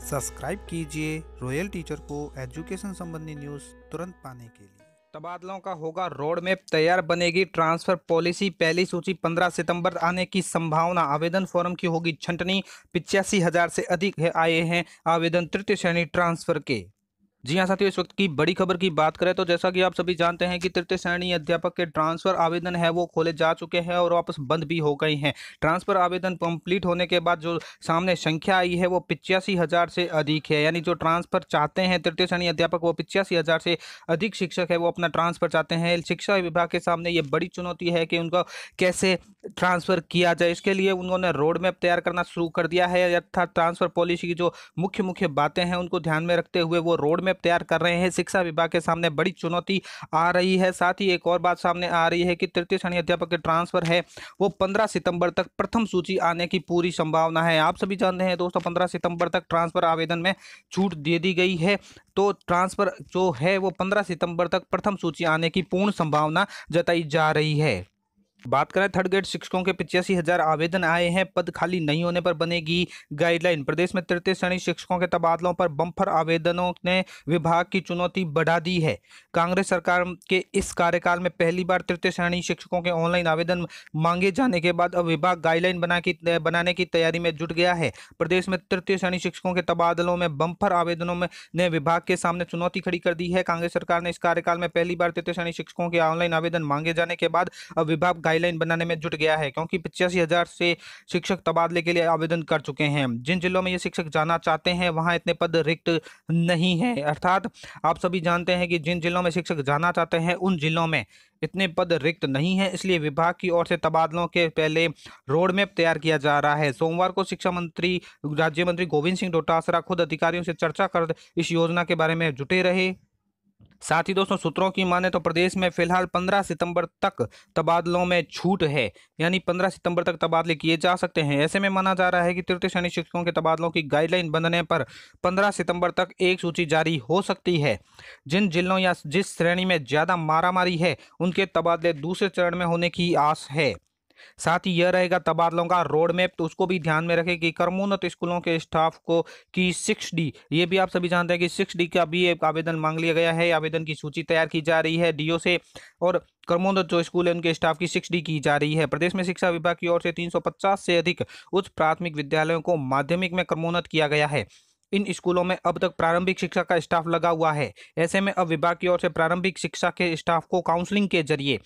Subscribe कीजिए royal teacher को education संबंधी न्यूज़ तुरंत पाने के लिए। तबादलों का होगा रोड मैप तैयार, बनेगी ट्रांसफर पॉलिसी, पहली सूची 15 सितंबर आने की संभावना। आवेदन फॉर्म की होगी छंटनी, 85,000 से अधिक आए हैं आवेदन तृतीय श्रेणी ट्रांसफर के। जी हाँ साथियों, इस वक्त की बड़ी खबर की बात करें तो जैसा कि आप सभी जानते हैं कि तृतीय श्रेणी अध्यापक के ट्रांसफर आवेदन है वो खोले जा चुके हैं और वापस बंद भी हो गए हैं। ट्रांसफर आवेदन कंप्लीट होने के बाद जो सामने संख्या आई है वो 85,000 से अधिक है। यानी जो ट्रांसफर चाहते हैं तृतीय श्रेणी अध्यापक, वो 85,000 से अधिक शिक्षक है वो अपना ट्रांसफर चाहते हैं। शिक्षा विभाग के सामने ये बड़ी चुनौती है कि उनका कैसे ट्रांसफर किया जाए। इसके लिए उन्होंने रोड मैप तैयार करना शुरू कर दिया है, अर्थात ट्रांसफर पॉलिसी की जो मुख्य मुख्य बातें हैं उनको ध्यान में रखते हुए वो रोड मैप तैयार कर रहे हैं। शिक्षा विभाग के सामने बड़ी चुनौती आ रही है। साथ ही एक और बात सामने आ रही है कि तृतीय श्रेणी अध्यापक के ट्रांसफर है वो 15 सितंबर तक प्रथम सूची आने की पूरी संभावना है। आप सभी जानते हैं दोस्तों, 15 सितंबर तक ट्रांसफर आवेदन में छूट दे दी गई है, तो ट्रांसफर जो है वो 15 सितंबर तक प्रथम सूची आने की पूर्ण संभावना जताई जा रही है। बात करें थर्ड ग्रेड शिक्षकों के 85,000 आवेदन आए हैं, पद खाली नहीं होने पर बनेगी गाइडलाइन। प्रदेश में तृतीय श्रेणी शिक्षकों के तबादलों पर बम्पर आवेदनों ने विभाग की चुनौती बढ़ा दी है। कांग्रेस सरकार के इस कार्यकाल में पहली बार तृतीय श्रेणी शिक्षकों के ऑनलाइन आवेदन मांगे जाने के बाद अब विभाग गाइडलाइन बनाने की तैयारी में जुट गया है। प्रदेश में तृतीय श्रेणी शिक्षकों के तबादलों में बम्पर आवेदनों में ने विभाग के सामने चुनौती खड़ी कर दी है। कांग्रेस सरकार ने इस कार्यकाल में पहली बार तृतीय श्रेणी शिक्षकों के ऑनलाइन आवेदन मांगे जाने के बाद अब विभाग गाइडलाइन बनाने में जुट गया है, क्योंकि 85,000 से शिक्षक तबादले के लिए आवेदन कर चुके हैं। जिन जिलों में ये शिक्षक जाना चाहते हैं वहां इतने पद रिक्त नहीं है। अर्थात आप सभी जानते हैं कि जिन जिलों में शिक्षक जाना चाहते हैं उन जिलों में इतने पद रिक्त नहीं है, इसलिए विभाग की ओर से तबादलों के पहले रोड मैप तैयार किया जा रहा है। सोमवार को शिक्षा मंत्री राज्य मंत्री गोविंद सिंह डोटासरा खुद अधिकारियों से चर्चा कर इस योजना के बारे में जुटे रहे। साथ ही दोस्तों, सूत्रों की माने तो प्रदेश में फिलहाल 15 सितंबर तक तबादलों में छूट है, यानी 15 सितंबर तक तबादले किए जा सकते हैं। ऐसे में माना जा रहा है कि तृतीय श्रेणी शिक्षकों के तबादलों की गाइडलाइन बनने पर 15 सितंबर तक एक सूची जारी हो सकती है। जिन जिलों या जिस श्रेणी में ज्यादा मारामारी है उनके तबादले दूसरे चरण में होने की आस है। साथ ही यह रहेगा तबादलों का रोड मैप, तो उसको भी ध्यान में रखें कि क्रमोन्नत स्कूलों के स्टाफ को की 6D, ये भी आप सभी जानते हैं कि 6D का भी एक आवेदन मांग लिया गया है। आवेदन की सूची तैयार की जा रही है डीओ से, और क्रमोन्नत जो स्कूल है उनके स्टाफ की 6D की जा रही है। प्रदेश में शिक्षा विभाग की ओर से 350 से अधिक उच्च प्राथमिक विद्यालयों को माध्यमिक में क्रमोन्नत किया गया है। इन स्कूलों में अब तक प्रारंभिक शिक्षा का स्टाफ लगा हुआ है। ऐसे में अब विभाग की ओर से प्रारंभिक शिक्षा के स्टाफ को काउंसलिंग के जरिए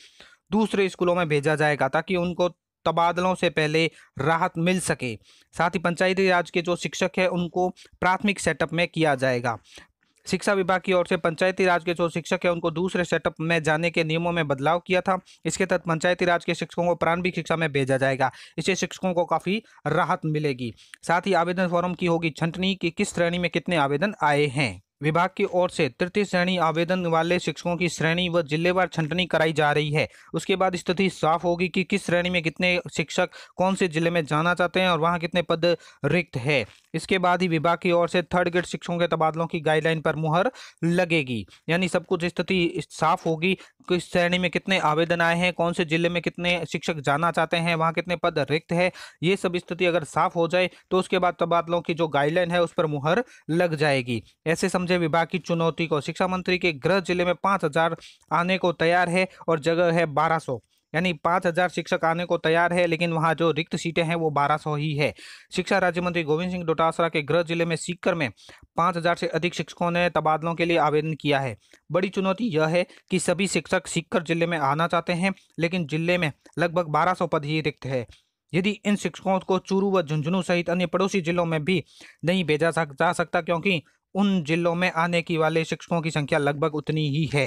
दूसरे स्कूलों में भेजा जाएगा, ताकि उनको तबादलों से पहले राहत मिल सके। साथ ही पंचायती राज के जो शिक्षक हैं उनको प्राथमिक सेटअप में किया जाएगा। शिक्षा विभाग की ओर से पंचायती राज के जो शिक्षक हैं उनको दूसरे सेटअप में जाने के नियमों में बदलाव किया था। इसके तहत पंचायती राज के शिक्षकों को प्रारंभिक शिक्षा में भेजा जाएगा। इससे शिक्षकों को काफ़ी राहत मिलेगी। साथ ही आवेदन फॉर्म की होगी छंटनी कि किस श्रेणी में कितने आवेदन आए हैं। विभाग की ओर से तृतीय श्रेणी आवेदन वाले शिक्षकों की श्रेणी व जिलेवार छंटनी कराई जा रही है। उसके बाद स्थिति साफ होगी कि किस श्रेणी में कितने शिक्षक कौन से जिले में जाना चाहते हैं और वहां कितने पद रिक्त है। इसके बाद ही विभाग की ओर से थर्ड ग्रेड शिक्षकों के तबादलों की गाइडलाइन पर मुहर लगेगी, यानी सब कुछ स्थिति साफ होगी। किस श्रेणी में कितने आवेदन आए हैं, कौन से जिले में कितने शिक्षक जाना चाहते हैं, वहां कितने पद रिक्त है, ये सब स्थिति अगर साफ हो जाए तो उसके बाद तबादलों की जो गाइडलाइन है उस पर मुहर लग जाएगी। ऐसे समझे विभाग की चुनौती को। शिक्षा मंत्री के गृह जिले में 5,000 आने को तैयार है और जगह है 1200, यानी 5,000 शिक्षक आने को तैयार है, लेकिन वहां जो रिक्त सीटें हैं वो 1200 ही है। शिक्षा राज्य मंत्री गोविंद सिंह डोटासरा के गृह जिले में सीकर में 5,000 से अधिक शिक्षकों ने तबादलों के लिए आवेदन किया है। बड़ी चुनौती यह है कि सभी शिक्षक सीकर जिले में आना चाहते हैं, लेकिन जिले में लगभग 1200 पद ही रिक्त है। यदि इन शिक्षकों को चूरू व झुंझुनू सहित अन्य पड़ोसी जिलों में भी नहीं भेजा जा सकता, क्योंकि उन जिलों में आने की वाले शिक्षकों की संख्या लगभग उतनी ही है।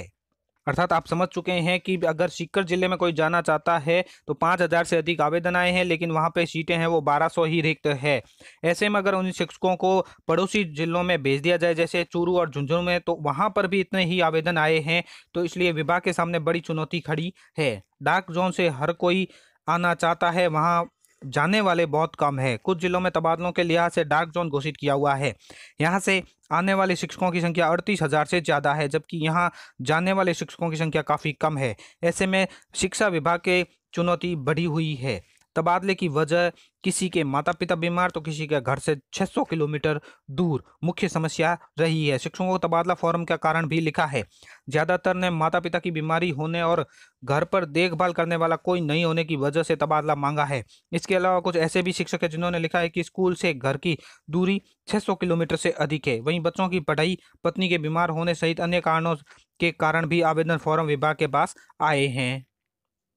अर्थात आप समझ चुके हैं कि अगर सीकर जिले में कोई जाना चाहता है तो 5,000 से अधिक आवेदन आए हैं, लेकिन वहां पे सीटें हैं वो 1200 ही रिक्त है। ऐसे में अगर उन शिक्षकों को पड़ोसी जिलों में भेज दिया जाए, जैसे चूरू और झुंझुनू में, तो वहां पर भी इतने ही आवेदन आए हैं। तो इसलिए विभाग के सामने बड़ी चुनौती खड़ी है। डार्क जोन से हर कोई आना चाहता है, वहां जाने वाले बहुत कम है। कुछ जिलों में तबादलों के लिहाज से डार्क जोन घोषित किया हुआ है। यहाँ से आने वाले शिक्षकों की संख्या 38,000 से ज़्यादा है, जबकि यहाँ जाने वाले शिक्षकों की संख्या काफ़ी कम है। ऐसे में शिक्षा विभाग के चुनौती बढ़ी हुई है। तबादले की वजह किसी के माता पिता बीमार तो किसी के घर से 600 किलोमीटर दूर मुख्य समस्या रही है। शिक्षकों को तबादला फॉर्म का कारण भी लिखा है। ज्यादातर ने माता पिता की बीमारी होने और घर पर देखभाल करने वाला कोई नहीं होने की वजह से तबादला मांगा है। इसके अलावा कुछ ऐसे भी शिक्षक हैं जिन्होंने लिखा है कि स्कूल से घर की दूरी 600 किलोमीटर से अधिक है। वहीं बच्चों की पढ़ाई, पत्नी के बीमार होने सहित अन्य कारणों के कारण भी आवेदन फॉर्म विभाग के पास आए हैं।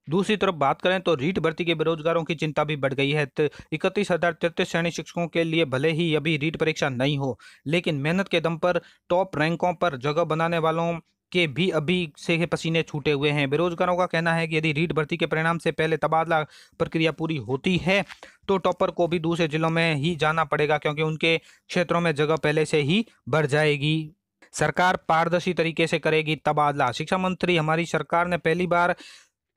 दूसरी तरफ बात करें तो रीट भर्ती के बेरोजगारों की चिंता भी बढ़ गई है। 31,033 श्रेणी शिक्षकों के लिए भले ही अभी रीट परीक्षा नहीं हो, लेकिन मेहनत के दम पर टॉप रैंकों पर जगह बनाने वालों के भी अभी से पसीने छूटे हुए हैं। बेरोजगारों का कहना है कि यदि रीट भर्ती के परिणाम से पहले तबादला प्रक्रिया पूरी होती है तो टॉपर को भी दूसरे जिलों में ही जाना पड़ेगा, क्योंकि उनके क्षेत्रों में जगह पहले से ही बढ़ जाएगी। सरकार पारदर्शी तरीके से करेगी तबादला। शिक्षा मंत्री, हमारी सरकार ने पहली बार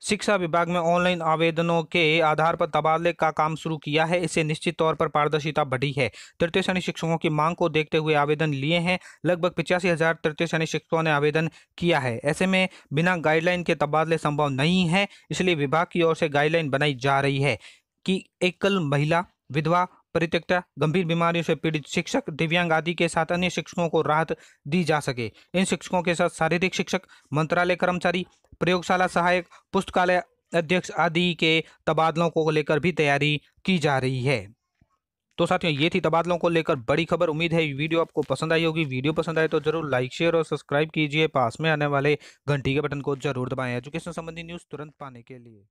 शिक्षा विभाग में ऑनलाइन आवेदनों के आधार पर तबादले का काम शुरू किया है। इससे निश्चित तौर पर पारदर्शिता बढ़ी है। तृतीय श्रेणी शिक्षकों की मांग को देखते हुए आवेदन लिए हैं। लगभग 85,000 तृतीय श्रेणी शिक्षकों ने आवेदन किया है। ऐसे में बिना गाइडलाइन के तबादले संभव नहीं है। इसलिए विभाग की ओर से गाइडलाइन बनाई जा रही है कि एकल महिला, विधवा, परित्यक्ता, गंभीर बीमारियों से पीड़ित शिक्षक, दिव्यांग आदि के साथ अन्य शिक्षकों को राहत दी जा सके। इन शिक्षकों के साथ शारीरिक शिक्षक, मंत्रालय कर्मचारी, प्रयोगशाला सहायक, पुस्तकालय अध्यक्ष आदि के तबादलों को लेकर भी तैयारी की जा रही है। तो साथियों, ये थी तबादलों को लेकर बड़ी खबर। उम्मीद है वीडियो आपको पसंद आई होगी। वीडियो पसंद आए तो जरूर लाइक, शेयर और सब्सक्राइब कीजिए। पास में आने वाले घंटी के बटन को जरूर दबाएं एजुकेशन संबंधी न्यूज़ तुरंत पाने के लिए।